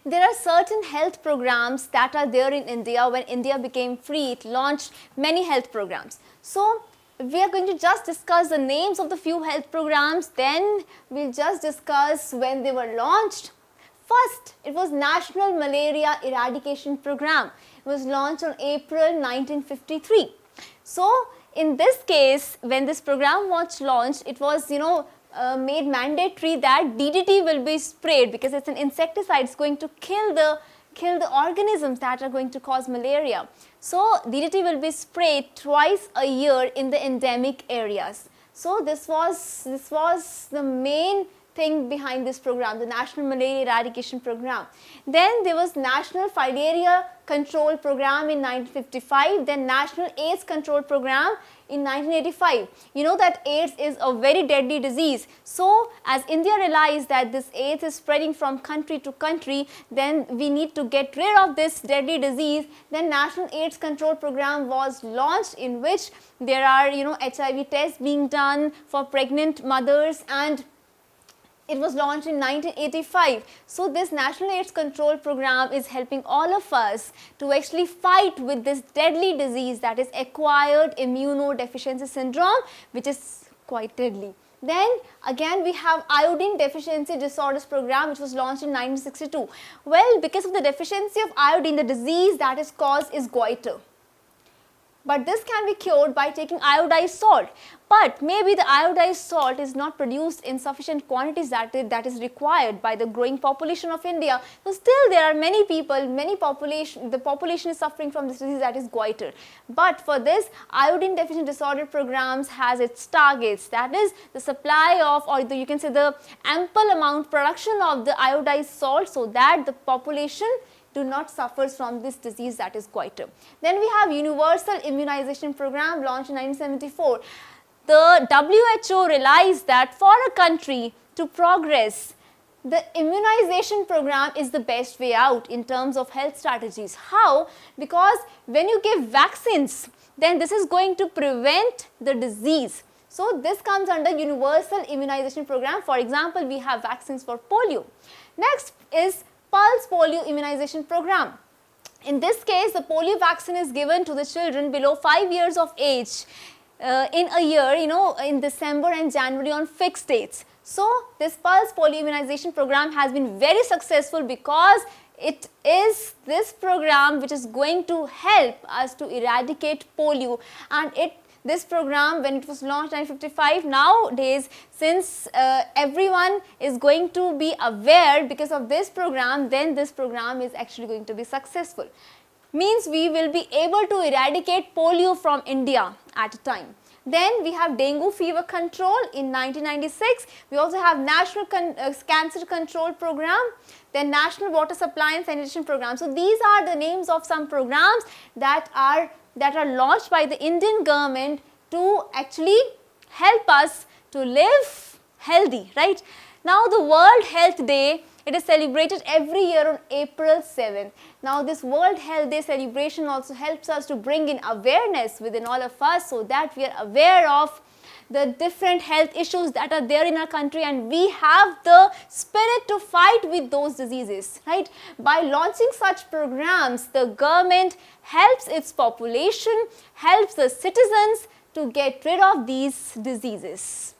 There are certain health programs that are there in India. When India became free, it launched many health programs. So we are going to just discuss the names of the few health programs, then we'll just discuss when they were launched. First, it was National Malaria Eradication Program. It was launched on April 1953. So in this case, when this program was launched, it was made mandatory that DDT will be sprayed because it's an insecticide. It's going to kill the organisms that are going to cause malaria. So DDT will be sprayed twice a year in the endemic areas. So this was the main thing behind this program, the National Malaria Eradication Program. Then there was National Filaria Control Program in 1955, then National AIDS Control Program in 1985. You know that AIDS is a very deadly disease. So as India realized that this AIDS is spreading from country to country, then we need to get rid of this deadly disease. Then National AIDS Control Program was launched, in which there are HIV tests being done for pregnant mothers, and it was launched in 1985. So this National AIDS Control Program is helping all of us to actually fight with this deadly disease, that is acquired immunodeficiency syndrome, which is quite deadly. Then again we have Iodine Deficiency Disorders Program, which was launched in 1962. Well, because of the deficiency of iodine, the disease that is caused is goiter. But this can be cured by taking iodized salt. But maybe the iodized salt is not produced in sufficient quantities that is required by the growing population of India. So still there are many people, the population is suffering from this disease, that is goiter. But for this, iodine deficient disorder programs has its targets, that is the supply of, or you can say the ample amount production of the iodized salt, so that the population do not suffer from this disease, that is goiter. Then we have Universal Immunization Program, launched in 1974. The WHO realized that for a country to progress, the immunization program is the best way out in terms of health strategies. How? Because when you give vaccines, then this is going to prevent the disease. So this comes under Universal Immunization Program. For example, we have vaccines for polio. Next is Pulse Polio Immunization Program. In this case, the polio vaccine is given to the children below 5 years of age in a year, in December and January on fixed dates. So this Pulse Polio Immunization Program has been very successful because it is this program which is going to help us to eradicate polio. And this program, when it was launched in 1955, nowadays, since everyone is going to be aware because of this program, then this program is actually going to be successful. Means we will be able to eradicate polio from India at a time. Then we have dengue fever control in 1996. We also have National Cancer Control Program, then National Water Supply and Sanitation Program. So these are the names of some programs that are launched by the Indian government to actually help us to live healthy, right? Now the World Health Day, it is celebrated every year on April 7th. Now this World Health Day celebration also helps us to bring in awareness within all of us, so that we are aware of the different health issues that are there in our country, and we have the spirit to fight with those diseases, right? By launching such programs, the government helps its population, helps the citizens to get rid of these diseases.